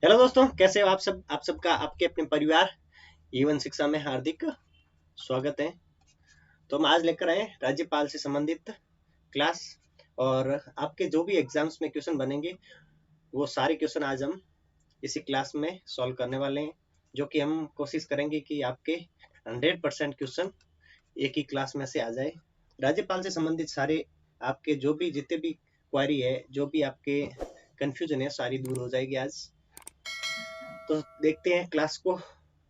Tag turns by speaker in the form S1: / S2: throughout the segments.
S1: Hello दोस्तों, कैसे हो आप सब? आप सबका आपके अपने परिवार जीवन शिक्षा में हार्दिक स्वागत है। तो हम आज लेकर आए राज्यपाल से संबंधित क्लास। और आपके जो भी एग्जाम्स में क्वेश्चन बनेंगे वो सारे क्वेश्चन आज हम इसी क्लास में सॉल्व करने वाले हैं, जो कि हम कोशिश करेंगे कि आपके 100% क्वेश्चन एक ही क्लास में से आ जाए। राज्यपाल से संबंधित सारे आपके जो भी जितने भी क्वेरी है, जो भी आपके कंफ्यूजन है, सारी दूर हो जाएगी आज। तो देखते हैं क्लास को।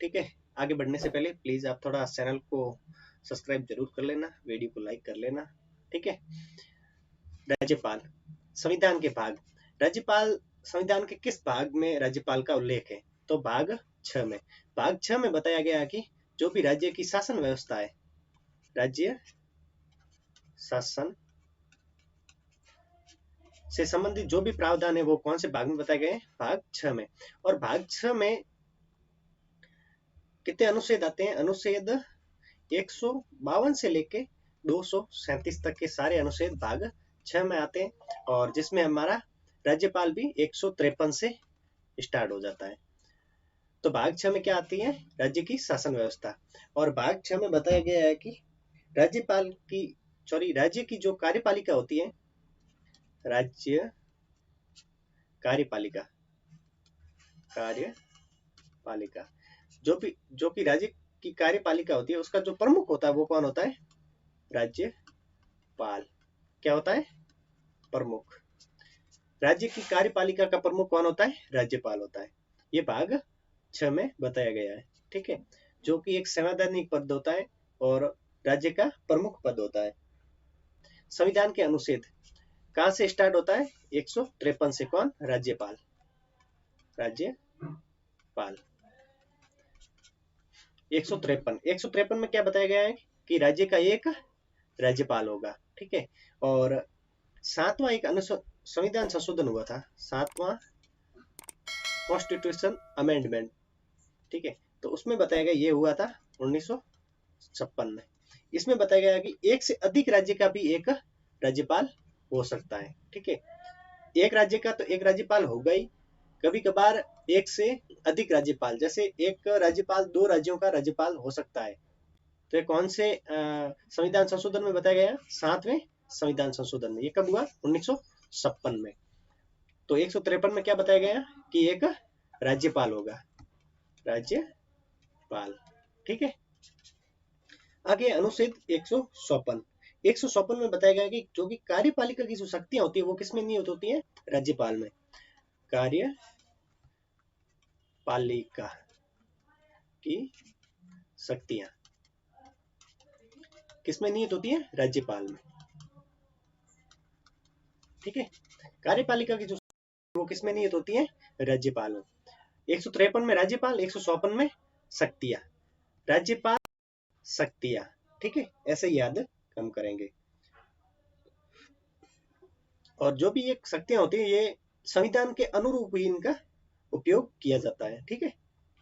S1: ठीक है, आगे बढ़ने से पहले प्लीज आप थोड़ा चैनल को सब्सक्राइब जरूर कर लेना, वीडियो को लाइक कर लेना। ठीक है। राज्यपाल संविधान के भाग। राज्यपाल संविधान के किस भाग में राज्यपाल का उल्लेख है? तो भाग 6 में। भाग 6 में बताया गया है कि जो भी राज्य की शासन व्यवस्था है, राज्य शासन से संबंधित जो भी प्रावधान है वो कौन से भाग में बताए गए हैं? भाग 6 में। और भाग 6 में कितने अनुच्छेद आते हैं? अनुच्छेद 152 से लेके 237 तक के सारे अनुच्छेद भाग 6 में आते हैं, और जिसमें हमारा राज्यपाल भी 153 से स्टार्ट हो जाता है। तो भाग 6 में क्या आती है? राज्य की शासन व्यवस्था। और भाग 6 में बताया गया है कि राज्यपाल की राज्य की जो कार्यपालिका होती है, राज्य कार्यपालिका कार्यपालिका जो भी राज्य की कार्यपालिका होती है, उसका जो प्रमुख होता है वो कौन होता है? राज्यपाल। क्या होता है? प्रमुख। राज्य की कार्यपालिका का प्रमुख कौन होता है? राज्यपाल होता है। ये भाग 6 में बताया गया है। ठीक है, जो कि एक संवैधानिक पद होता है और राज्य का प्रमुख पद होता है। संविधान के अनुच्छेद कहां से स्टार्ट होता है? 153 से। कौन? राज्यपाल। राज्यपाल 153 में क्या बताया गया है कि राज्य का एक राज्यपाल होगा। ठीक है। और 7वां एक संविधान संशोधन हुआ था, 7वां कॉन्स्टिट्यूशन अमेंडमेंट। ठीक है, तो उसमें बताया गया, ये हुआ था 1956 में। इसमें बताया गया कि एक से अधिक राज्य का भी एक राज्यपाल हो सकता है। ठीक है, एक राज्य का तो एक राज्यपाल होगा ही, कभी कभार एक से अधिक राज्यपाल, जैसे एक राज्यपाल 2 राज्यों का राज्यपाल हो सकता है। तो ये कौन से संविधान संशोधन में बताया गया? 7वें संविधान संशोधन में। ये कब हुआ? 1956 में। तो 153 में क्या बताया गया कि एक राज्यपाल होगा, राज्यपाल। ठीक है। आगे अनुच्छेद 154 में बताया गया कि जो भी कार्यपालिका की जो शक्तियां होती है वो किसमें निहित होती है? राज्यपाल में। कार्यपालिका की शक्तियां किसमें निहित होती है? राज्यपाल में। ठीक है, कार्यपालिका की जो वो किसमें निहित होती है? राज्यपाल में। 153 में राज्यपाल, 154 में शक्तियां। राज्यपाल, शक्तियां। ठीक है, ऐसे याद हम करेंगे। और जो भी ये शक्तियां होती है, ये संविधान के अनुरूप ही इनका उपयोग किया जाता है। ठीक है,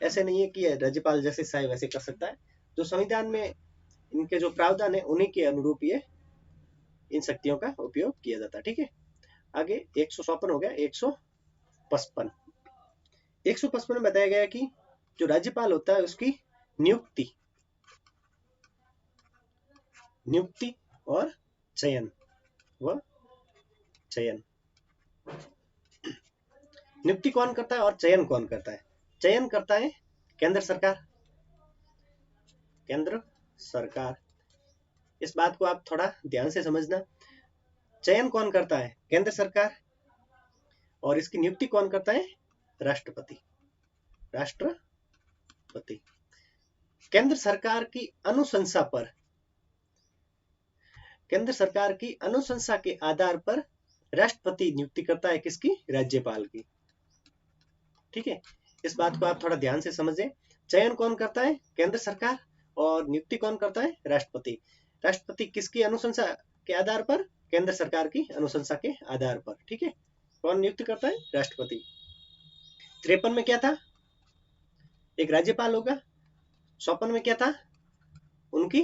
S1: ऐसे नहीं है कि राज्यपाल जैसे चाहे वैसे कर सकता है। जो संविधान में इनके जो प्रावधान है उन्हीं के अनुरूप ये इन शक्तियों का उपयोग किया जाता है। ठीक है, आगे 154 हो गया। 155 में बताया गया कि जो राज्यपाल होता है उसकी नियुक्ति नियुक्ति और चयन व चयन नियुक्ति कौन करता है और चयन कौन करता है? चयन करता है केंद्र सरकार। केंद्र सरकार, इस बात को आप थोड़ा ध्यान से समझना। चयन कौन करता है? केंद्र सरकार। और इसकी नियुक्ति कौन करता है? राष्ट्रपति। राष्ट्रपति। केंद्र सरकार की अनुशंसा पर, केंद्र सरकार की अनुशंसा के आधार पर राष्ट्रपति नियुक्ति करता है किसकी? राज्यपाल की। ठीक है, इस बात को आप थोड़ा ध्यान से समझें। चयन कौन करता है? केंद्र सरकार। और नियुक्ति कौन करता है? राष्ट्रपति। राष्ट्रपति किसकी अनुशंसा के आधार पर? केंद्र सरकार की अनुशंसा के आधार पर। ठीक है, कौन नियुक्त करता है? राष्ट्रपति। 53 में क्या था? एक राज्यपाल होगा। 54 में क्या था? उनकी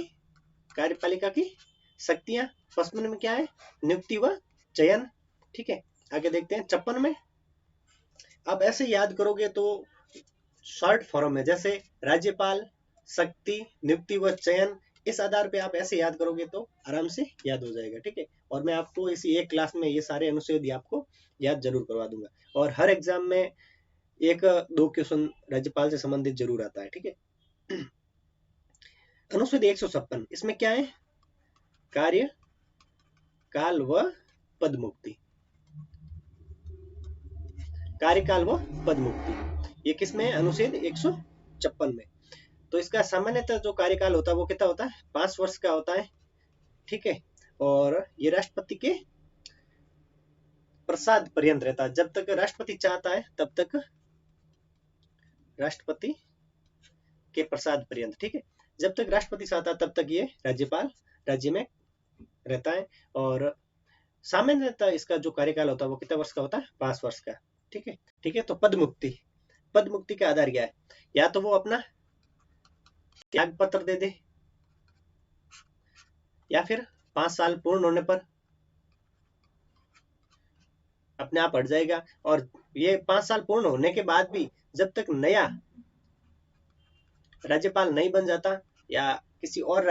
S1: कार्यपालिका की शक्तियां। 55 में क्या है? नियुक्ति व चयन। ठीक है, आगे देखते हैं 56 में आप ऐसे याद करोगे तो शॉर्ट फॉर्म में, जैसे राज्यपाल, शक्ति, नियुक्ति व चयन, इस आधार पे आप ऐसे याद करोगे तो आराम से याद हो जाएगा। ठीक है, और मैं आपको इसी एक क्लास में ये सारे अनुच्छेद आपको याद जरूर करवा दूंगा, और हर एग्जाम में एक दो क्वेश्चन राज्यपाल से संबंधित जरूर आता है। ठीक है, अनुच्छेद 156, इसमें क्या है? कार्य काल व पद मुक्ति। कार्यकाल व पद मुक्ति, ये किसमें है? अनुच्छेद 156 में। तो इसका सामान्यतः जो कार्यकाल होता है वो कितना होता है? 5 वर्ष का होता है। ठीक है, और ये राष्ट्रपति के प्रसाद पर्यंत रहता है। जब तक राष्ट्रपति चाहता है तब तक राष्ट्रपति के प्रसाद पर्यंत। ठीक है, जब तक राष्ट्रपति चाहता है तब तक ये राज्यपाल राज्य में रहता है, और सामान्यतः इसका जो कार्यकाल होता है वो कितना वर्ष का होता है? 5 वर्ष का। ठीक है, ठीक है। तो पद मुक्ति, पद मुक्ति का आधार क्या है? या तो वो अपना त्याग पत्र दे दे, या फिर 5 साल पूर्ण होने पर अपने आप हट जाएगा, और ये 5 साल पूर्ण होने के बाद भी जब तक नया राज्यपाल नहीं बन जाता, या किसी और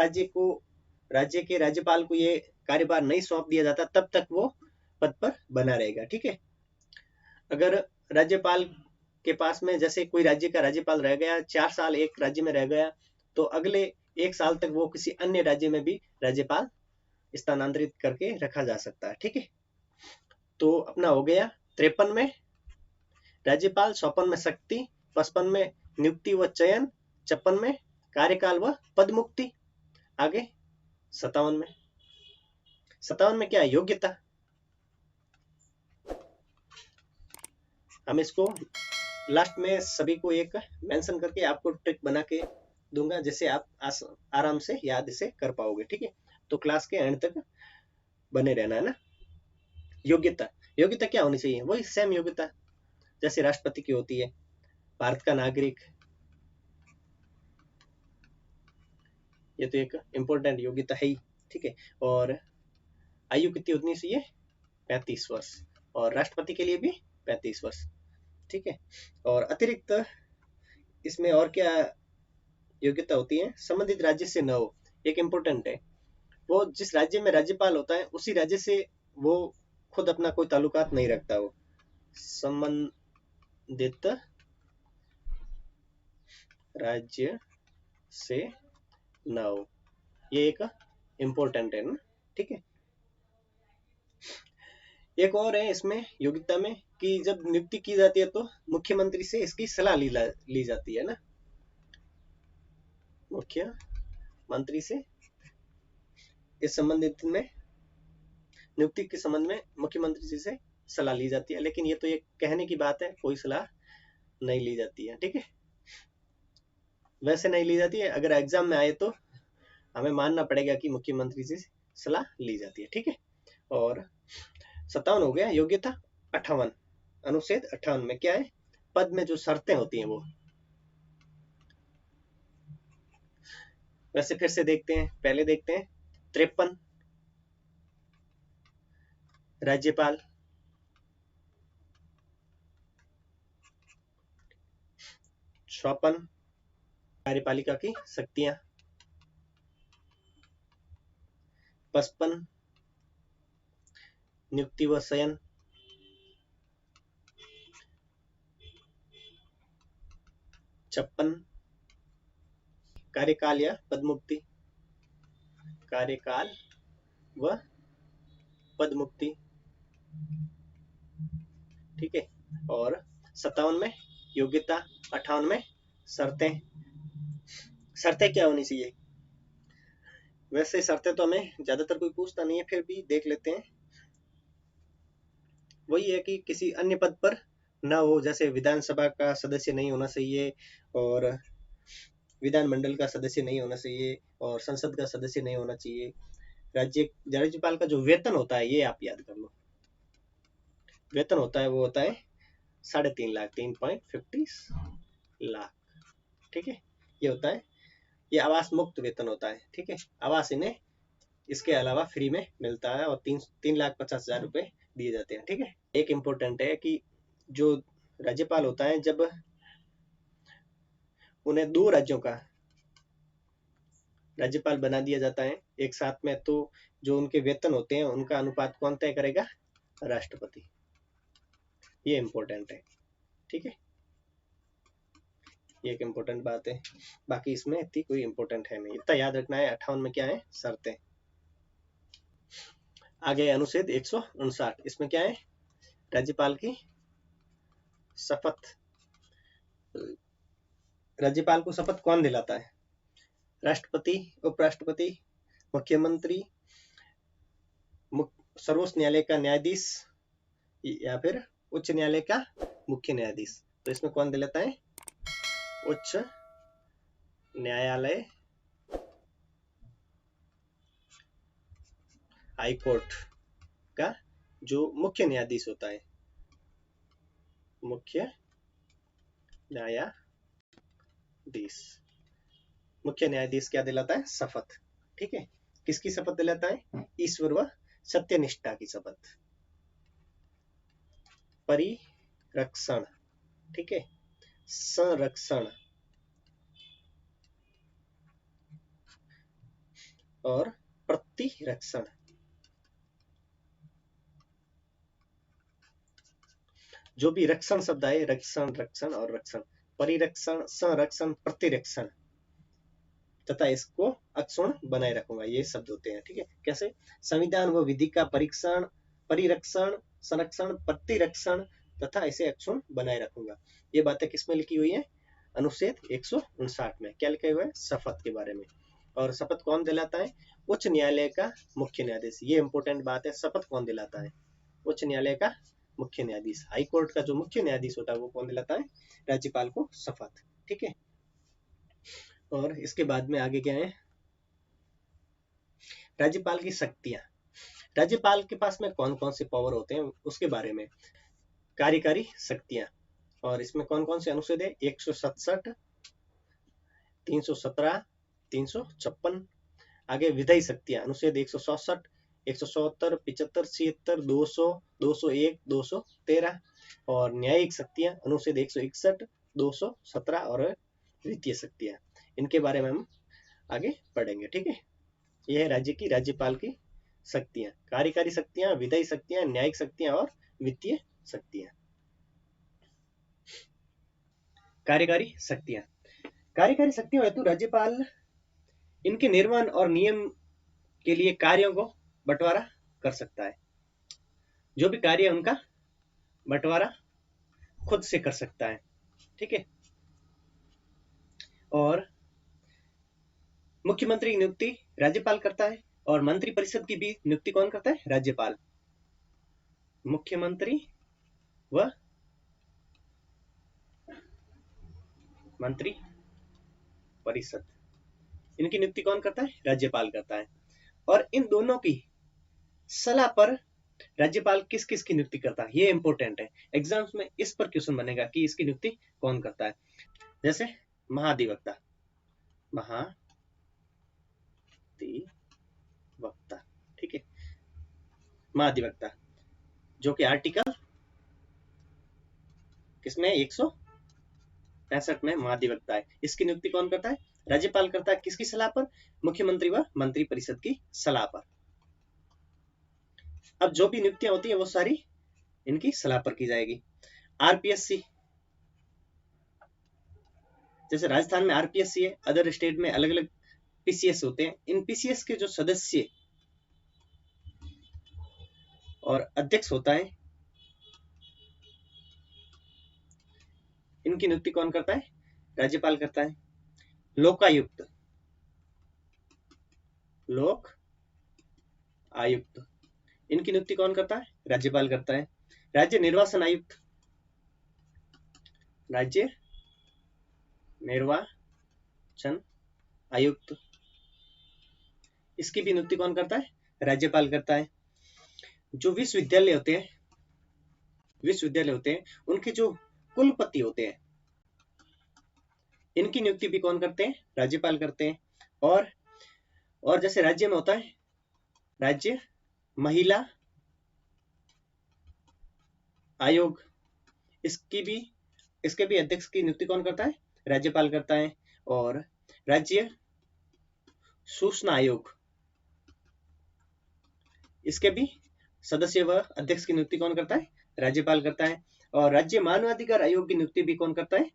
S1: राज्य के राज्यपाल को ये कार्यभार नहीं सौंप दिया जाता, तब तक वो पद पर बना रहेगा। ठीक है, अगर राज्यपाल के पास में जैसे कोई राज्य का राज्यपाल रह गया, 4 साल एक राज्य में रह गया, तो अगले 1 साल तक वो किसी अन्य राज्य में भी राज्यपाल स्थानांतरित करके रखा जा सकता है। ठीक है, तो अपना हो गया 53 में राज्यपाल, 54 में शक्ति, 55 में नियुक्ति व चयन, 56 में कार्यकाल व पद मुक्ति। आगे 57 में, 57 में क्या है? योग्यता। हम इसको लास्ट में सभी को एक मेंशन करके आपको ट्रिक बना के दूंगा, जिससे आप आराम से याद इसे कर पाओगे। ठीक है, तो क्लास के एंड तक बने रहना है ना। योग्यता, योग्यता क्या होनी चाहिए? वही सेम योग्यता जैसे राष्ट्रपति की होती है, भारत का नागरिक। ये तो एक इम्पोर्टेंट योग्यता है ही। ठीक है, और आयु कितनी होनी चाहिए? 35 वर्ष, और राष्ट्रपति के लिए भी 35 वर्ष। ठीक है, और अतिरिक्त इसमें और क्या योग्यता होती है? संबंधित राज्य से न हो, एक इम्पोर्टेंट है। वो जिस राज्य में राज्यपाल होता है उसी राज्य से वो खुद अपना कोई ताल्लुकात नहीं रखता हो। संबंधित राज्य से न हो, ये एक इम्पोर्टेंट है ना। ठीक है, एक और है इसमें योग्यता में कि जब नियुक्ति की जाती है तो मुख्यमंत्री से इसकी सलाह ली जाती है ना। मुख्यमंत्री से इस संबंधित में, नियुक्ति के संबंध में मुख्यमंत्री जी से सलाह ली जाती है, लेकिन ये तो ये कहने की बात है, कोई सलाह नहीं ली जाती है। ठीक है, वैसे नहीं ली जाती है, अगर एग्जाम में आए तो हमें मानना पड़ेगा कि मुख्यमंत्री से सलाह ली जाती है। ठीक है, और 57 हो गया योग्यता। 58, अनुच्छेद 58 में क्या है? पद में जो शर्तें होती हैं वो। वैसे फिर से देखते हैं, पहले देखते हैं 53 राज्यपाल, 56 कार्यपालिका की शक्तियां, 55 नियुक्ति व चयन, 56 कार्यकाल या पदमुक्ति, कार्यकाल व पदमुक्ति। ठीक है, और 57 में योग्यता, 58 में शर्तें। शर्तें क्या होनी चाहिए? वैसे शर्तें तो हमें ज्यादातर कोई पूछता नहीं है, फिर भी देख लेते हैं। वही है कि किसी अन्य पद पर ना हो, जैसे विधानसभा का सदस्य नहीं होना चाहिए, और विधानमंडल का सदस्य नहीं होना चाहिए, और संसद का सदस्य नहीं होना चाहिए। राज्यपाल का जो वेतन होता है ये आप याद कर लो। वेतन होता है वो होता है 3.5 लाख, 3.50 लाख। ठीक है, ये होता है, ये आवास मुक्त वेतन होता है। ठीक है, आवास इन्हें इसके अलावा फ्री में मिलता है, और 3,50,000 रुपए दिए जाते हैं। ठीक है, एक इम्पोर्टेंट है कि जो राज्यपाल होता है जब उन्हें 2 राज्यों का राज्यपाल बना दिया जाता है एक साथ में, तो जो उनके वेतन होते हैं उनका अनुपात कौन तय करेगा? राष्ट्रपति। ये इंपॉर्टेंट है, ठीक है, ये एक इम्पोर्टेंट बात है। बाकी इसमें इतनी कोई इम्पोर्टेंट है नहीं, इतना याद रखना है। 58 में क्या है? शर्तें। आगे अनुच्छेद 159, इसमें क्या है? राज्यपाल की शपथ। राज्यपाल को शपथ कौन दिलाता है? राष्ट्रपति, उपराष्ट्रपति, मुख्यमंत्री, सर्वोच्च न्यायालय का न्यायाधीश या फिर उच्च न्यायालय का मुख्य न्यायाधीश। तो इसमें कौन दिलाता है? उच्च न्यायालय, हाई कोर्ट का जो मुख्य न्यायाधीश होता है, मुख्य न्यायाधीश। मुख्य न्यायाधीश क्या दिलाता है? शपथ, ठीक है। किसकी शपथ दिलाता है? ईश्वर व सत्यनिष्ठा की शपथ। परिरक्षण, ठीक है, संरक्षण और प्रतिरक्षण। जो भी रक्षण शब्द है, रक्षण, रक्षण और रक्षण, परिरक्षण, संरक्षण, प्रतिरक्षण तथा इसको अक्षुण बनाए रखूंगा, ये शब्द होते हैं, ठीक है। कैसे? संविधान व विधि का परीक्षण, परिरक्षण, संरक्षण, प्रतिरक्षण तथा इसे अक्षुण बनाए रखूंगा। ये बातें किसमें लिखी हुई है? अनुच्छेद 159 में। क्या लिखा हुआ है? शपथ के बारे में। और शपथ कौन दिलाता है? उच्च न्यायालय का मुख्य न्यायाधीश। ये इंपॉर्टेंट बात है, शपथ कौन दिलाता है? उच्च न्यायालय का मुख्य न्यायाधीश। हाई कोर्ट का जो मुख्य न्यायाधीश होता है वो कौन दिलाता है? राज्यपाल को शपथ, ठीक है। और इसके बाद में आगे क्या है? राज्यपाल की शक्तियां। राज्यपाल के पास में कौन कौन से पावर होते हैं उसके बारे में। कार्यकारी शक्तियां, और इसमें कौन कौन से अनुच्छेद है? 167, 317, 356। आगे विधायी शक्तियां, अनुच्छेद 167, 177, 75, 76, 200, 201, 213। और न्यायिक शक्तियां, अनुच्छेद 161, 217 और वित्तीय शक्तियां। इनके बारे में हम आगे पढ़ेंगे, ठीक है। यह है राज्य की राज्यपाल की शक्तियां। कार्यकारी शक्तियां, विधायी शक्तियां, न्यायिक शक्तियां और वित्तीय शक्तियां। कार्यकारी शक्तियां। कार्यकारी शक्तियों हेतु राज्यपाल इनके निर्वहन और नियम के लिए कार्यों को बंटवारा कर सकता है। जो भी कार्य उनका बंटवारा खुद से कर सकता है, ठीक है। और मुख्यमंत्री की नियुक्ति राज्यपाल करता है, और मंत्री परिषद की भी नियुक्ति कौन करता है? राज्यपाल। मुख्यमंत्री व मंत्री परिषद, इनकी नियुक्ति कौन करता है? राज्यपाल करता है। और इन दोनों की सलाह पर राज्यपाल किस किस की नियुक्ति करता है, ये इंपॉर्टेंट है। एग्जाम्स में इस पर क्वेश्चन बनेगा कि इसकी नियुक्ति कौन करता है। जैसे महाधिवक्ता, महाधिवक्ता, ठीक है, महाधिवक्ता जो कि आर्टिकल किसमें? 165 में महाधिवक्ता है। इसकी नियुक्ति कौन करता है? राज्यपाल करता है। किसकी सलाह पर? मुख्यमंत्री व मंत्री परिषद की सलाह पर। अब जो भी नियुक्तियां होती है वो सारी इनकी सलाह पर की जाएगी। आरपीएससी, जैसे राजस्थान में आरपीएससी है, अदर स्टेट में अलग अलग पीसीएस होते हैं। इन पीसीएस के जो सदस्य और अध्यक्ष होता है, इनकी नियुक्ति कौन करता है? राज्यपाल करता है। लोकायुक्त, लोक आयुक्त, इनकी नियुक्ति कौन करता है? राज्यपाल करता है। राज्य निर्वाचन आयुक्त, राज्य निर्वाचन आयुक्त, इसकी भी नियुक्ति कौन करता है? राज्यपाल करता है। जो विश्वविद्यालय होते हैं, उनके जो कुलपति होते हैं, इनकी नियुक्ति भी कौन करते हैं? राज्यपाल करते हैं। और जैसे राज्य में होता है राज्य महिला आयोग, इसके भी अध्यक्ष की नियुक्ति कौन करता है? राज्यपाल करता है। और राज्य सूचना आयोग, इसके भी सदस्य व अध्यक्ष की नियुक्ति कौन करता है? राज्यपाल करता है। और राज्य मानवाधिकार आयोग की नियुक्ति भी कौन करता है?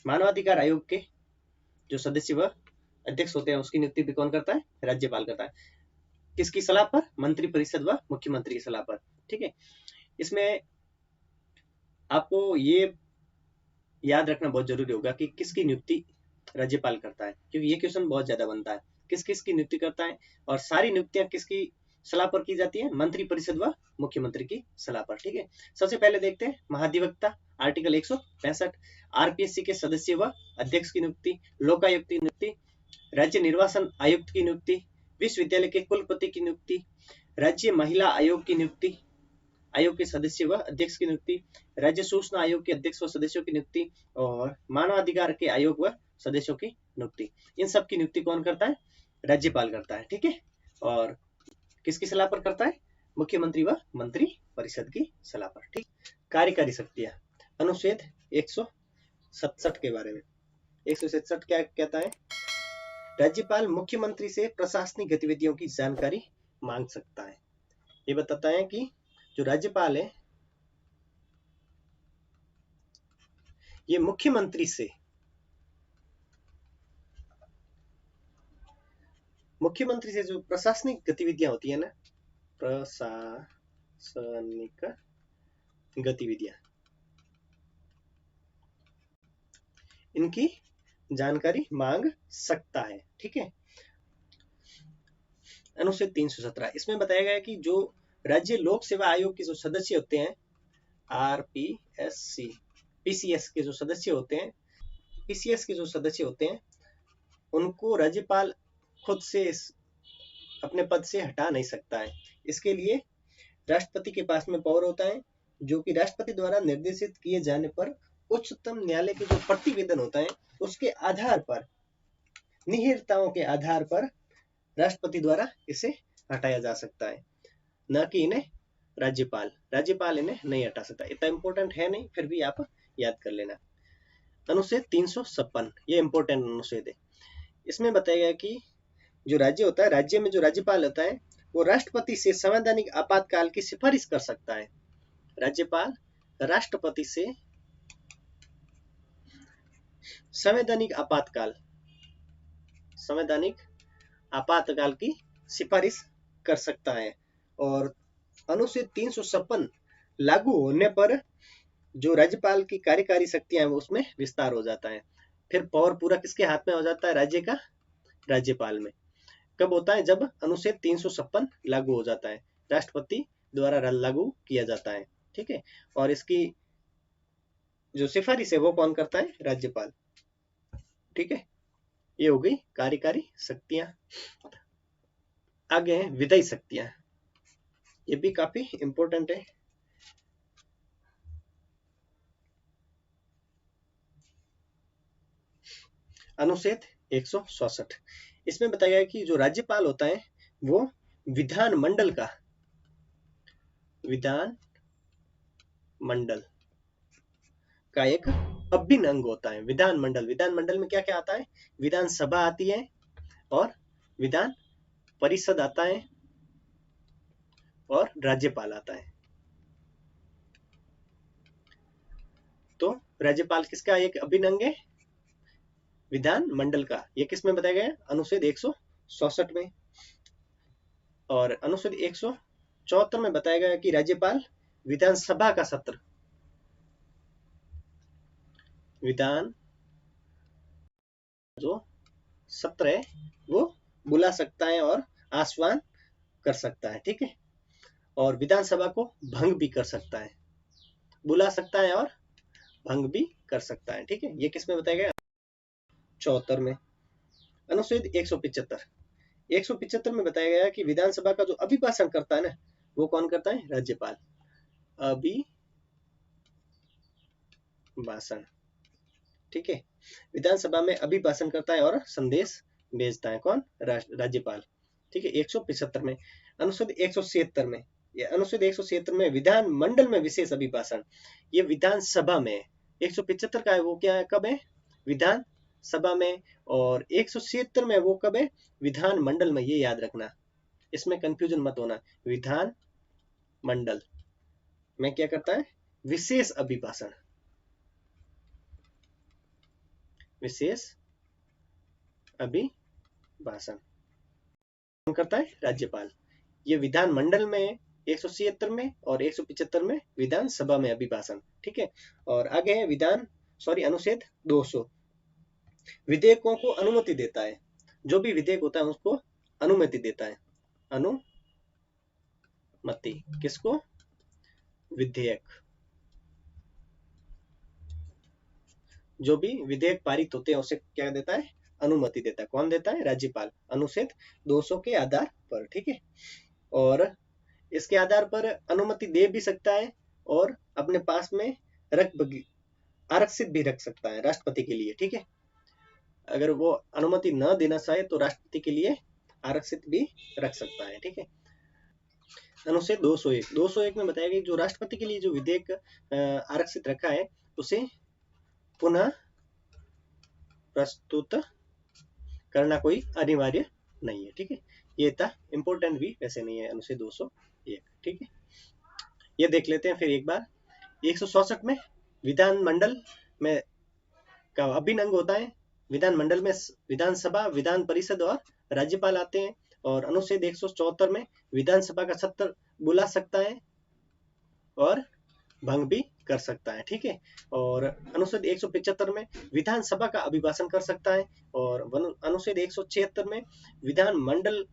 S1: मानवाधिकार आयोग के जो सदस्य व अध्यक्ष होते हैं उसकी नियुक्ति भी कौन करता है? राज्यपाल करता है। किसकी सलाह पर? मंत्री परिषद व मुख्यमंत्री की सलाह पर। ठीक है, इसमें आपको ये याद रखना बहुत जरूरी होगा कि किसकी नियुक्ति राज्यपाल करता है, क्योंकि ये क्वेश्चन बहुत ज्यादा बनता है। किस किस की नियुक्ति करता है, और सारी नियुक्तियां किसकी सलाह पर की जाती है? मंत्री परिषद व मुख्यमंत्री की सलाह पर। ठीक है, सबसे पहले देखते हैं महाधिवक्ता, आर्टिकल 165, आरपीएससी के सदस्य व अध्यक्ष की नियुक्ति, लोकायुक्त की नियुक्ति, राज्य निर्वाचन आयुक्त की नियुक्ति, विश्वविद्यालय के कुलपति की नियुक्ति, राज्य महिला आयोग की नियुक्ति, आयोग के सदस्य व अध्यक्ष की नियुक्ति, राज्य सूचना आयोग के अध्यक्ष व सदस्यों की नियुक्ति, और मानवाधिकार के आयोग व सदस्यों की नियुक्ति। इन सब की नियुक्ति कौन करता है? राज्यपाल करता है। ठीक है, और किसकी सलाह पर करता है? मुख्यमंत्री व मंत्री परिषद की सलाह पर। ठीक, कार्यकारी शक्तियां, अनुच्छेद 167 के बारे में। 167 क्या कहता है? राज्यपाल मुख्यमंत्री से प्रशासनिक गतिविधियों की जानकारी मांग सकता है। ये बताता है कि जो राज्यपाल है ये मुख्यमंत्री से जो प्रशासनिक गतिविधियां होती है ना, प्रशासनिक गतिविधियां, इनकी जानकारी मांग सकता है। ठीक है, अनुच्छेद 317 इसमें बताया गया है कि जो राज्य लोक सेवा आयोग के जो सदस्य होते हैं, आरपीएससी पीसीएस के जो सदस्य होते हैं, पीसीएस के जो सदस्य होते हैं उनको राज्यपाल खुद से अपने पद से हटा नहीं सकता है। इसके लिए राष्ट्रपति के पास में पावर होता है, जो कि राष्ट्रपति द्वारा निर्देशित किए जाने पर उच्चतम न्यायालय के जो प्रतिवेदन होता है उसके आधार पर, निहिरताओं के आधार पर राष्ट्रपति द्वारा इसे हटाया जा सकता है, न कि इन्हें राज्यपाल इन्हें नहीं हटा सकता। इतना इंपॉर्टेंट है नहीं, फिर भी आप याद कर लेना। अनुच्छेद 356 ये इंपॉर्टेंट अनुच्छेद है। इसमें बताया गया कि जो राज्य होता है, राज्य में जो राज्यपाल होता है वो राष्ट्रपति से संवैधानिक आपातकाल की सिफारिश कर सकता है। राज्यपाल राष्ट्रपति से संवैधानिक आपातकाल की सिफारिश कर सकता है। और अनुच्छेद 356 लागू होने पर जो राज्यपाल की कार्यकारी शक्तियां हैं वो उसमें विस्तार हो जाता है। फिर पावर पूरा किसके हाथ में हो जाता है? राज्य का, राज्यपाल में। कब होता है? जब अनुच्छेद 356 लागू हो जाता है, राष्ट्रपति द्वारा लागू किया जाता है। ठीक है, और इसकी जो सिफारिश है वो कौन करता है? राज्यपाल। ठीक है, ये हो गई कार्यकारी शक्तियां। आगे है विधायी शक्तियां, ये भी काफी इंपॉर्टेंट है। अनुच्छेद 167 इसमें बताया गया है कि जो राज्यपाल होता है वो विधानमंडल का एक अभिन्न अंग होता है। विधानमंडल में क्या क्या आता है? विधानसभा आती है, और विधान परिषद आता है, और राज्यपाल आता है। तो राज्यपाल किसका एक अभिन्न अंग है? विधानमंडल का। ये किस में बताया गया है? अनुच्छेद 167 में। और अनुच्छेद 174 में बताया गया कि राज्यपाल विधानसभा का सत्र, विधान जो सत्र है वो बुला सकता है और आह्वान कर सकता है। ठीक है, और विधानसभा को भंग भी कर सकता है, बुला सकता है और भंग भी कर सकता है। ठीक है, ये किस में बताया गया? 74 में। अनुच्छेद 175 में बताया गया कि विधानसभा का जो अभिभाषण करता है ना, वो कौन करता है? राज्यपाल। अभिभाषण, ठीक है, विधानसभा में अभिभाषण करता है और संदेश भेजता है कौन? राज्यपाल। ठीक है, 175 में। अनुच्छेद 176 में अनुच्छेद 176 में विधान मंडल में विशेष अभिभाषण, ये विधानसभा में 175 का है वो क्या है, कब है, विधान सभा में, और 176 में वो कब है, विधान मंडल में। ये याद रखना, इसमें कंफ्यूजन मत होना। विधान मंडल में क्या करता है, विशेष अभिभाषण, विशेष अभिभाषण कौन करता है, राज्यपाल। ये विधान मंडल में 176 में और 175 में विधानसभा में अभिभाषण, ठीक है। और आगे है अनुच्छेद 200, विधेयकों को अनुमति देता है। जो भी विधेयक होता है उसको अनुमति देता है, अनुमति, किसको, विधेयक। जो भी विधेयक पारित होते हैं उसे क्या देता है, अनुमति देता है। कौन देता है, राज्यपाल, अनुच्छेद 200 के आधार पर, ठीक है। और इसके आधार पर अनुमति दे भी सकता है और अपने पास में आरक्षित भी रख सकता है राष्ट्रपति के लिए, ठीक है। अगर वो अनुमति न देना चाहे तो राष्ट्रपति के लिए आरक्षित भी रख सकता है, ठीक है। अनुच्छेद 201 में बताया गया जो राष्ट्रपति के लिए जो विधेयक आरक्षित रखा है उसे पुनः प्रस्तुत करना कोई अनिवार्य नहीं है, ठीक है। ये था इंपोर्टेंट भी वैसे नहीं है अनुच्छेद 201, ठीक है। ये देख लेते हैं फिर एक बार। 167 में विधानमंडल में का अभिन्न अंग होता है। विधानमंडल में विधानसभा, विधान परिषद और राज्यपाल आते हैं। और अनुच्छेद 174 में विधानसभा का सत्र बुला सकता है और भंग भी कर सकता है, ठीक है। और अनुच्छेद 175 में विधानसभा का अभिभाषण कर सकता है। और अनुच्छेद 176 में विधानमंडल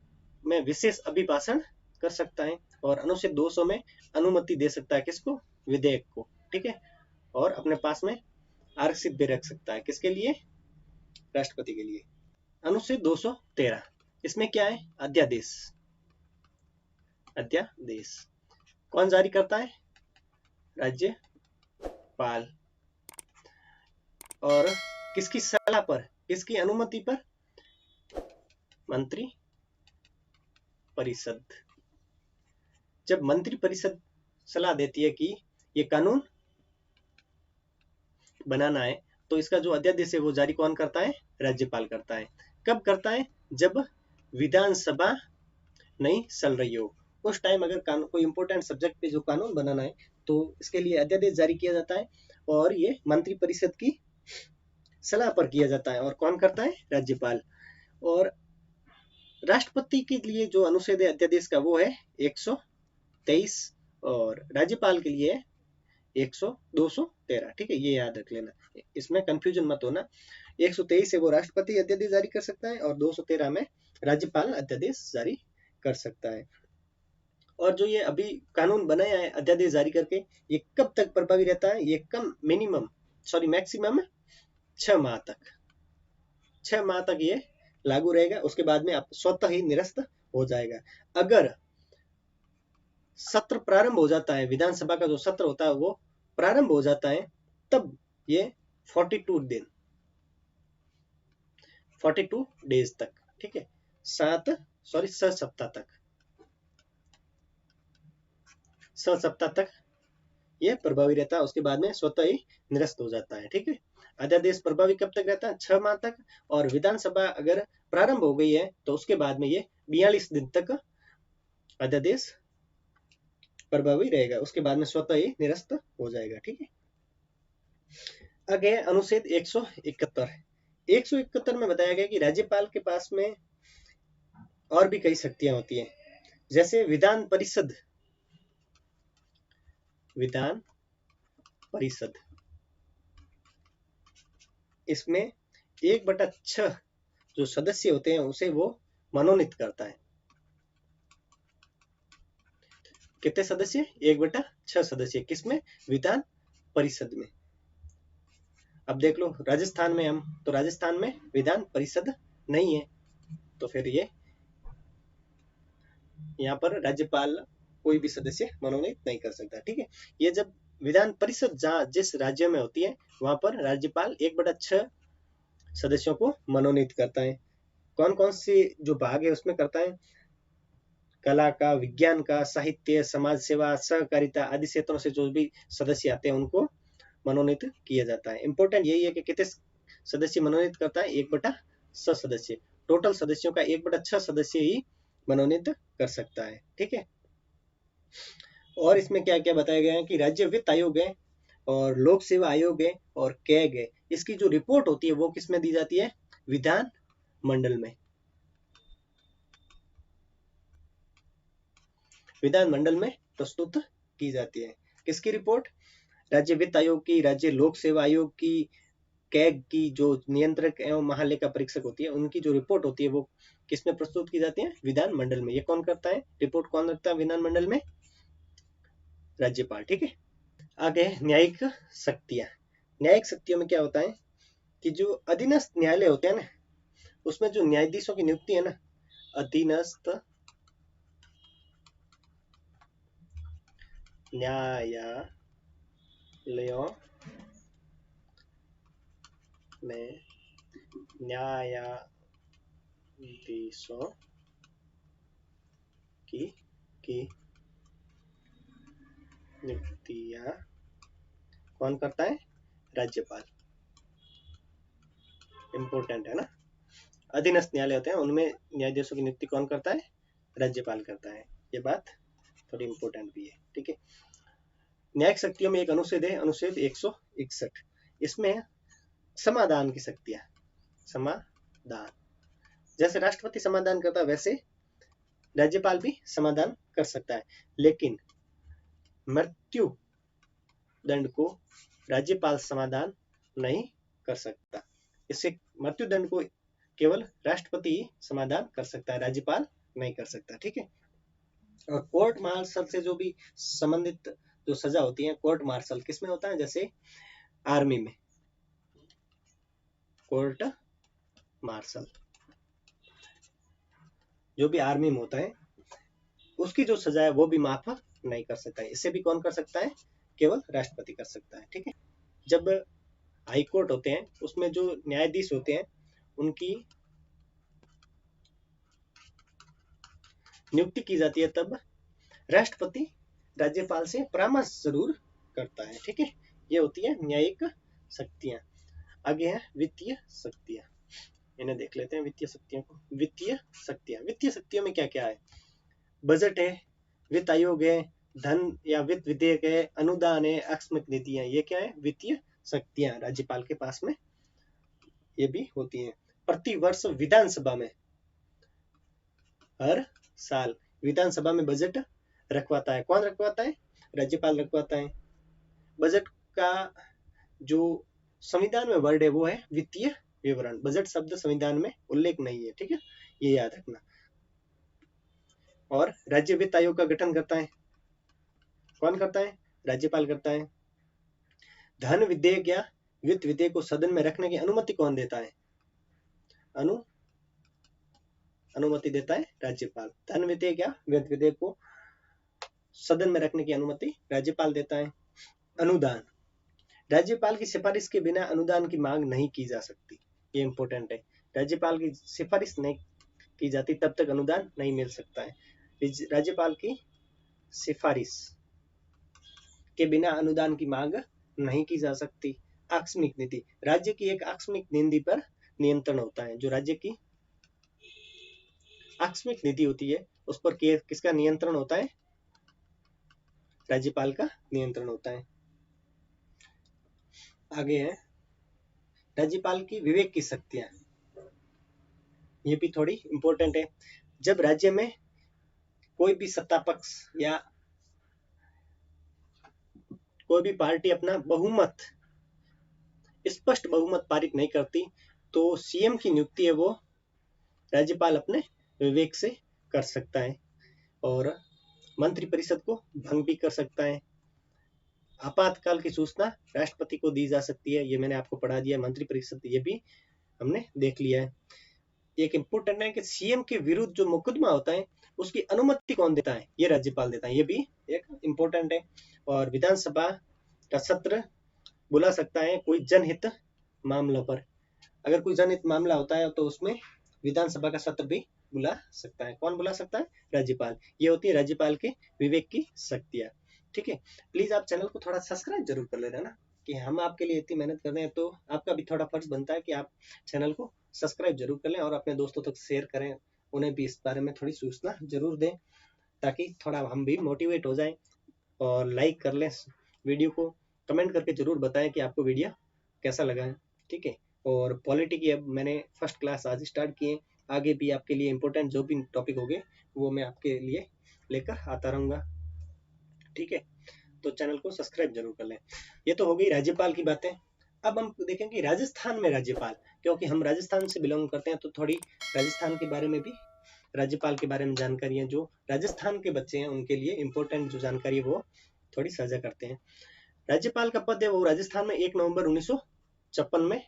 S1: में विशेष अभिभाषण कर सकता है। और अनुच्छेद 200 में अनुमति दे सकता है किसको, विधेयक को, ठीक है। और अपने पास में आरक्षित भी रख सकता है, किसके लिए, राष्ट्रपति के लिए। अनुच्छेद 213, इसमें क्या है, अध्यादेश। अध्यादेश कौन जारी करता है, राज्यपाल। और किसकी सलाह पर, किसकी अनुमति पर, मंत्री परिषद। जब मंत्री परिषद सलाह देती है कि ये कानून बनाना है तो इसका जो अध्यादेश है वो जारी कौन करता है, राज्यपाल करता है। कब करता है, जब विधानसभा नहीं चल रही हो, उस टाइम अगर कानून कोई इंपोर्टेंट सब्जेक्ट पे जो कानून बनाना है तो इसके लिए अध्यादेश जारी किया जाता है और ये मंत्री परिषद की सलाह पर किया जाता है। और कौन करता है, राज्यपाल। और राष्ट्रपति के लिए जो अनुच्छेद है अध्यादेश का वो है 123 और राज्यपाल के लिए 213, ठीक है। ये याद रख लेना, इसमें कंफ्यूजन मत होना। 123 से वो राष्ट्रपति अध्यादेश जारी कर सकता है और 213 में राज्यपाल अध्यादेश जारी कर सकता है। और जो ये अभी कानून बनाया है अध्यादेश जारी करके, ये कब तक प्रभावी रहता है, ये मैक्सिमम 6 माह तक, 6 माह तक ये लागू रहेगा। उसके बाद में आप स्वतः ही निरस्त हो जाएगा। अगर सत्र प्रारंभ हो जाता है, विधानसभा का जो सत्र होता है वो प्रारंभ हो जाता है, तब ये 42 डेज तक, ठीक है, 6 सप्ताह तक ये प्रभावी रहता है। उसके बाद में स्वतः ही निरस्त हो जाता है, ठीक है। अध्यादेश प्रभावी कब तक रहता है, 6 माह तक। और विधानसभा अगर प्रारंभ हो गई है तो उसके बाद में ये 42 दिन तक अध्यादेश प्रभावी रहेगा। उसके बाद में स्वतः ही निरस्त हो जाएगा, ठीक है। आगे अनुच्छेद 171 में बताया गया कि राज्यपाल के पास में और भी कई शक्तियां होती हैं, जैसे विधान परिषद। इसमें 1/6 जो सदस्य होते हैं उसे वो मनोनीत करता है। कितने सदस्य, 1/6 सदस्य, किसमें, विधान परिषद में। अब देख लो राजस्थान में, हम तो राजस्थान में विधान परिषद नहीं है, तो फिर ये यहाँ पर राज्यपाल कोई भी सदस्य मनोनीत नहीं कर सकता, ठीक है। ये जब विधान परिषद जहाँ जिस राज्य में होती है वहां पर राज्यपाल 1/6 सदस्यों को मनोनीत करता है। कौन कौन सी जो भाग है उसमें करता है, कला का, विज्ञान का, साहित्य, समाज सेवा, सहकारिता आदि क्षेत्रों से जो भी सदस्य आते हैं उनको मनोनीत किया जाता है। इंपॉर्टेंट यही है कि कितने सदस्य मनोनीत करता है, 1/6 सदस्य। टोटल सदस्यों का 1/6 सदस्य ही मनोनीत कर सकता है। ठीक है। और इसमें क्या क्या बताया गया है कि राज्य वित्त आयोग है और लोक सेवा आयोग है और कैग है। इसकी जो रिपोर्ट होती है वो किसमें दी जाती है, विधान मंडल में। विधान मंडल में प्रस्तुत की जाती है। किसकी रिपोर्ट, राज्य वित्त आयोग की, राज्य लोक सेवा आयोग की, कैग की, जो नियंत्रक एवं महालेखा परीक्षक होती है उनकी जो रिपोर्ट होती है वो किसमें प्रस्तुत की जाती है, विधान मंडल में। ये कौन करता है, रिपोर्ट कौन रखता है विधान मंडल में, राज्यपाल। ठीक है। आगे न्यायिक शक्तियां। न्यायिक शक्तियों में क्या होता है कि जो अधीनस्थ न्यायालय होते हैं ना, उसमें जो न्यायाधीशों की नियुक्ति है ना, अधीनस्थ न्यायालयों में न्यायाधीशों की नियुक्तियां कौन करता है, राज्यपाल। इंपॉर्टेंट है ना, अधीनस्थ न्यायालय होते हैं उनमें न्यायाधीशों की नियुक्ति कौन करता है, राज्यपाल करता है। ये बात थोड़ी इंपॉर्टेंट भी है। ठीक है। न्यायिक शक्तियों में एक अनुच्छेद है, अनुच्छेद 161। इसमें समाधान की शक्तियां, समाधान, जैसे राष्ट्रपति समाधान करता है वैसे राज्यपाल भी समाधान कर सकता है, लेकिन मृत्यु दंड को राज्यपाल समाधान नहीं कर सकता। इससे मृत्यु दंड को केवल राष्ट्रपति ही समाधान कर सकता है, राज्यपाल नहीं कर सकता। ठीक है। और कोर्ट मार्शल से जो भी संबंधित जो सजा होती है, कोर्ट मार्शल किसमें होता है, जैसे आर्मी में कोर्ट मार्शल जो भी आर्मी में होता है उसकी जो सजा है वो भी माफ नहीं कर सकता है। इसे भी कौन कर सकता है, केवल राष्ट्रपति कर सकता है। ठीक है। जब हाई कोर्ट होते हैं उसमें जो न्यायाधीश होते हैं उनकी नियुक्ति की जाती है, तब राष्ट्रपति राज्यपाल से परामर्श जरूर करता है। ठीक है। ये होती है न्यायिक शक्तियां। आगे है वित्तीय शक्तियां, इन्हें देख लेते हैं वित्तीय शक्तियों को। वित्तीय शक्तियों में क्या क्या है, बजट है, वित्त आयोग है, धन या वित्त विधेयक है, अनुदान है, आकस्मिक नीतियां। ये क्या है, वित्तीय शक्तियां राज्यपाल के पास में ये भी होती हैं। प्रति वर्ष विधानसभा में, हर साल विधानसभा में बजट रखवाता है। कौन रखवाता है, राज्यपाल रखवाता है। बजट का जो संविधान में वर्ड है वो है वित्तीय विवरण। बजट शब्द संविधान में उल्लेख नहीं है। ठीक है, ये याद रखना। और राज्य वित्त आयोग का गठन करता है, कौन करता है, राज्यपाल करता है। धन विधेयक या वित्त विधेयक को सदन में रखने की अनुमति कौन देता है, अनुमति देता है राज्यपाल। धन विधेयक या वित्त विधेयक को सदन में रखने की अनुमति राज्यपाल देता है। अनुदान, राज्यपाल की सिफारिश के बिना अनुदान की मांग नहीं की जा सकती। ये इंपॉर्टेंट है, राज्यपाल की सिफारिश नहीं की जाती तब तक अनुदान नहीं मिल सकता है। राज्यपाल की सिफारिश के बिना अनुदान की मांग नहीं की जा सकती। आकस्मिक नीति, राज्य की एक आकस्मिक नीति पर नियंत्रण होता है। जो राज्य की आकस्मिक नीति होती है उस पर किसका नियंत्रण होता है, राज्यपाल का नियंत्रण होता है। आगे है राज्यपाल की विवेक की शक्तियां, ये भी थोड़ी इंपॉर्टेंट है। जब राज्य में कोई भी सत्ता पक्ष या कोई भी पार्टी अपना बहुमत, स्पष्ट बहुमत पारित नहीं करती तो सीएम की नियुक्ति है वो राज्यपाल अपने विवेक से कर सकता है और मंत्रिपरिषद को भंग भी कर सकता है। आपातकाल की सूचना राष्ट्रपति को दी जा सकती है, ये मैंने आपको पढ़ा दिया। मंत्रिपरिषद ये भी हमने देख लिया है। एक इंपॉर्टेंट है कि सीएम के विरुद्ध जो मुकदमा होता है उसकी अनुमति कौन देता है, ये राज्यपाल देता है। ये भी एक इंपॉर्टेंट है। और विधानसभा का सत्र बुला सकता है कोई जनहित मामलों पर। अगर कोई जनहित मामला होता है तो उसमें विधानसभा का सत्र भी बुला सकता है। कौन बुला सकता है? राज्यपाल। ये होती है राज्यपाल के विवेक की शक्तियां। ठीक है, प्लीज आप चैनल को थोड़ा सब्सक्राइब जरूर कर लेना ना, कि हम आपके लिए इतनी मेहनत कर रहे हैं, तो आपका भी थोड़ा फर्ज बनता है कि आप चैनल को सब्सक्राइब जरूर कर लें और अपने दोस्तों तक शेयर करें, उन्हें भी इस बारे में थोड़ी सूचना जरूर दें, ताकि थोड़ा हम भी मोटिवेट हो जाएं। और लाइक कर लें वीडियो को, कमेंट करके जरूर बताएं कि आपको वीडियो कैसा लगा है। ठीक है, और पॉलिटी की अब मैंने फर्स्ट क्लास आज स्टार्ट किए, आगे भी आपके लिए इम्पोर्टेंट जो भी टॉपिक होंगे वो मैं आपके लिए लेकर आता रहूंगा। ठीक है, तो चैनल को सब्सक्राइब जरूर कर लें। ये तो हो गई राज्यपाल की बातें। अब हम देखेंगे राजस्थान में राज्यपाल, क्योंकि हम राजस्थान से बिलोंग करते हैं, तो थोड़ी राजस्थान के बारे में भी, राज्यपाल के बारे में जानकारी है, जो राजस्थान के बच्चे हैं उनके लिए इम्पोर्टेंट जो जानकारी है वो थोड़ी साझा करते हैं। राज्यपाल का पद है वो राजस्थान में 1 नवंबर 1956 में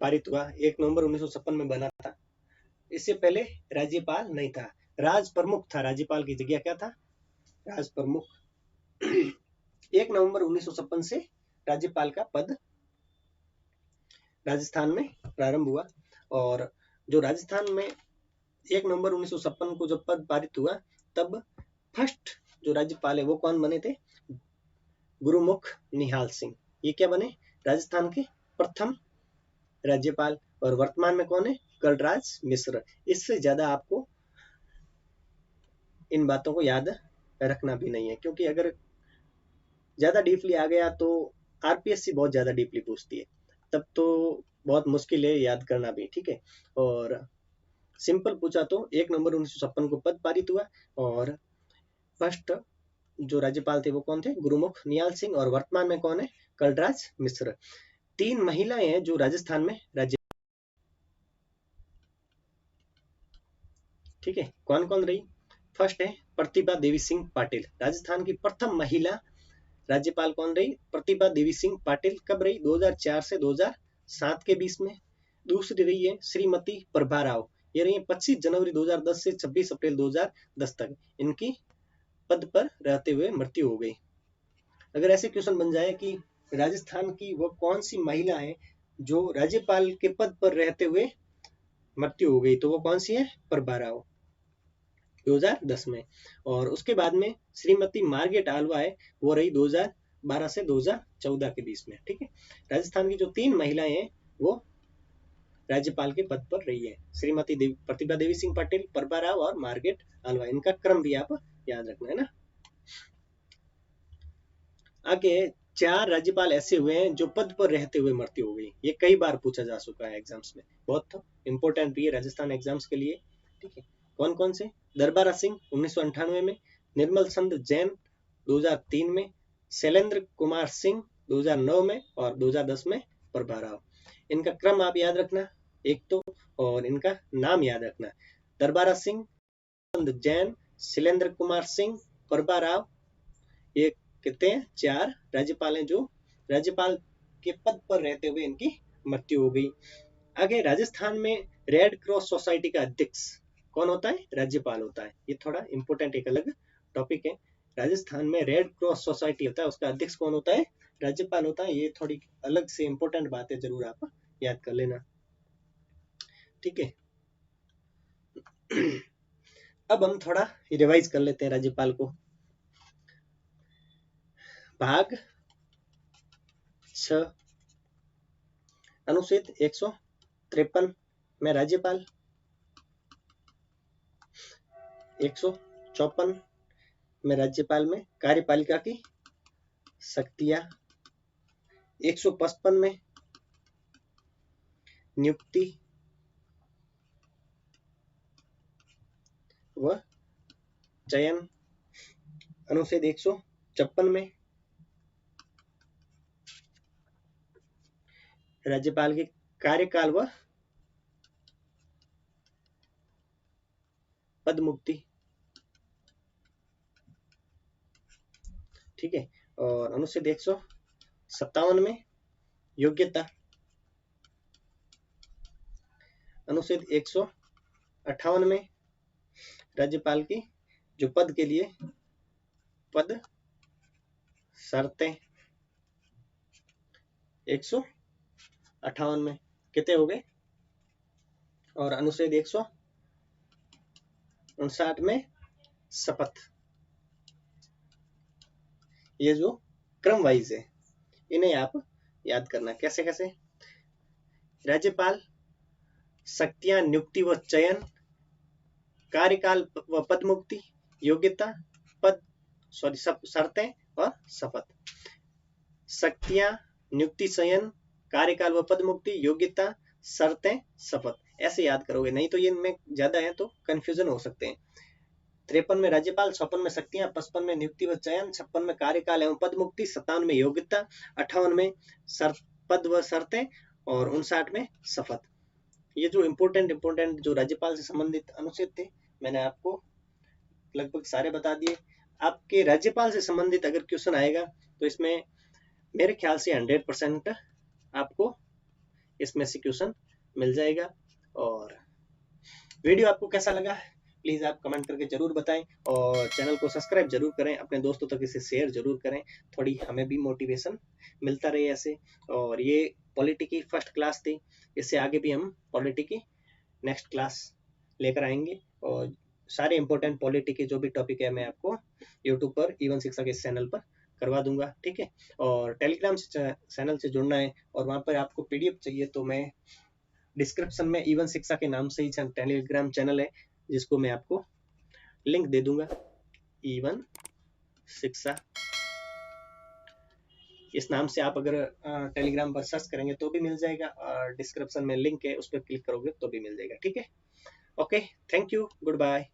S1: पारित हुआ। 1 नवंबर 1956 में बना था। इससे पहले राज्यपाल नहीं था, राज प्रमुख था। राज्यपाल की जगह क्या था? राज प्रमुख। 1 नवंबर 1956 से राज्यपाल का पद राजस्थान में प्रारंभ हुआ। और जो राजस्थान में 1 नवंबर 1956 को जब पद पारित हुआ, तब फर्स्ट जो राज्यपाल है वो कौन बने थे? गुरुमुख निहाल सिंह। ये क्या बने? राजस्थान के प्रथम राज्यपाल। और वर्तमान में कौन है? कलराज मिश्र। इससे ज्यादा आपको इन बातों को याद रखना भी नहीं है, क्योंकि अगर ज्यादा डीपली आ गया तो आरपीएससी बहुत ज्यादा डीपली पूछती है, तब तो बहुत मुश्किल है याद करना भी। ठीक है, और सिंपल पूछा तो 1 नवंबर 1956 को पद पारित हुआ। और फर्स्ट जो राज्यपाल थे वो कौन थे? गुरुमुख निहाल सिंह। और वर्तमान में कौन है? कलराज मिश्र। 3 महिलाएं हैं जो राजस्थान में राज्य। ठीक है, कौन कौन रही? फर्स्ट है प्रतिभा देवी सिंह पाटिल। राजस्थान की प्रथम महिला राज्यपाल कौन रही? प्रतिभा देवी सिंह पाटिल। कब रही? 2004 से 2007 के बीच में। दूसरी रही है श्रीमती प्रभा राव। ये रही है 25 जनवरी 2010 से 26 अप्रैल 2010 तक। इनकी पद पर रहते हुए मृत्यु हो गई। अगर ऐसे क्वेश्चन बन जाए कि राजस्थान की वो कौन सी महिला है जो राज्यपाल के पद पर रहते हुए मृत्यु हो गई, तो वो कौन सी है? प्रभा राव, 2010 में। और उसके बाद में श्रीमती मार्गरेट आल्वा है, वो रही 2012 से 2014 के बीच में। ठीक है, राजस्थान की जो 3 महिलाएं हैं वो राज्यपाल के पद पर रही है, श्रीमती प्रतिभा देवी सिंह पाटिल, प्रभा राव और मार्गरेट आल्वा। इनका क्रम भी आप याद रखना है ना। आगे 4 राज्यपाल ऐसे हुए हैं जो पद पर रहते हुए मृत्यु हो गई। ये कई बार पूछा जा चुका है एग्जाम्स में, बहुत इंपॉर्टेंट भी है राजस्थान एग्जाम्स के लिए। ठीक है, कौन कौन से? दरबारा सिंह 1998 में, निर्मल चंद जैन 2003 में, शैलेंद्र कुमार सिंह 2009 में और 2010 में प्रभा राव। इनका क्रम आप याद रखना एक तो, और इनका नाम याद रखना। दरबारा सिंह, चंद जैन, शैलेंद्र कुमार सिंह, प्रभा राव। ये कहते हैं 4 राज्यपाल हैं जो राज्यपाल के पद पर रहते हुए इनकी मृत्यु हो गई। आगे राजस्थान में रेड क्रॉस सोसाइटी का अध्यक्ष कौन होता है? राज्यपाल होता है। ये थोड़ा इंपॉर्टेंट एक अलग टॉपिक है। राजस्थान में रेड क्रॉस सोसाइटी होता है, उसका अध्यक्ष कौन होता है? राज्यपाल होता है। ये थोड़ी अलग से इंपॉर्टेंट बात है, जरूर आप याद कर लेना। ठीक है, अब हम थोड़ा रिवाइज कर लेते हैं राज्यपाल को। भाग 6 अनुच्छेद 153 में राज्यपाल, 154 में राज्यपाल में कार्यपालिका की शक्तियां, 155 में नियुक्ति व चयन, अनुच्छेद 156 में राज्यपाल के कार्यकाल व पद मुक्ति। ठीक है, और अनुच्छेद 157 में योग्यता, अनुच्छेद 158 में राज्यपाल की जो पद के लिए पद शर्तें, 158 में कितने हो गए? और अनुच्छेद 159 में शपथ। ये जो क्रम वाइज है इन्हें आप याद करना। कैसे कैसे? राज्यपाल शक्तियां, नियुक्ति व चयन, कार्यकाल व पद मुक्ति, योग्यता, शर्तें और शपथ। शक्तियां, नियुक्ति, चयन, कार्यकाल व पद मुक्ति, योग्यता, शर्तें, शपथ, ऐसे याद करोगे, नहीं तो ये इनमें ज्यादा है तो कंफ्यूजन हो सकते हैं। 53 में राज्यपाल, 56 में शक्तियां, 55 में नियुक्ति व चयन, 56 में कार्यकाल एवं पद मुक्ति, 57 में योग्यता, 58 में पद व शर्तें और 59 में शपथ। ये जो इम्पोर्टेंट जो राज्यपाल से संबंधित अनुच्छेद थे मैंने आपको लगभग सारे बता दिए। आपके राज्यपाल से संबंधित अगर क्वेश्चन आएगा तो इसमें मेरे ख्याल से 100% आपको इसमें से क्वेश्चन मिल जाएगा। और वीडियो आपको कैसा लगा प्लीज आप कमेंट करके जरूर बताएं और चैनल को सब्सक्राइब जरूर करें, अपने दोस्तों तक इसे शेयर जरूर करें, थोड़ी हमें भी मोटिवेशन मिलता रहे ऐसे। और ये पॉलिटी की फर्स्ट क्लास थी, इससे आगे भी हम पॉलिटी की नेक्स्ट क्लास लेकर आएंगे और सारे इंपॉर्टेंट पॉलिटी के जो भी टॉपिक है मैं आपको यूट्यूब पर E1 शिक्षा के चैनल पर करवा दूंगा, ठीक है। और टेलीग्राम चैनल से जुड़ना है और वहां पर आपको PDF चाहिए तो मैं डिस्क्रिप्शन में E1 शिक्षा के नाम से ही टेलीग्राम चैनल है जिसको मैं आपको लिंक दे दूंगा। E1 शिक्षा इस नाम से आप अगर टेलीग्राम पर सर्च करेंगे तो भी मिल जाएगा और डिस्क्रिप्शन में लिंक है उस पर क्लिक करोगे तो भी मिल जाएगा, ठीक है। Okay, thank you, good bye.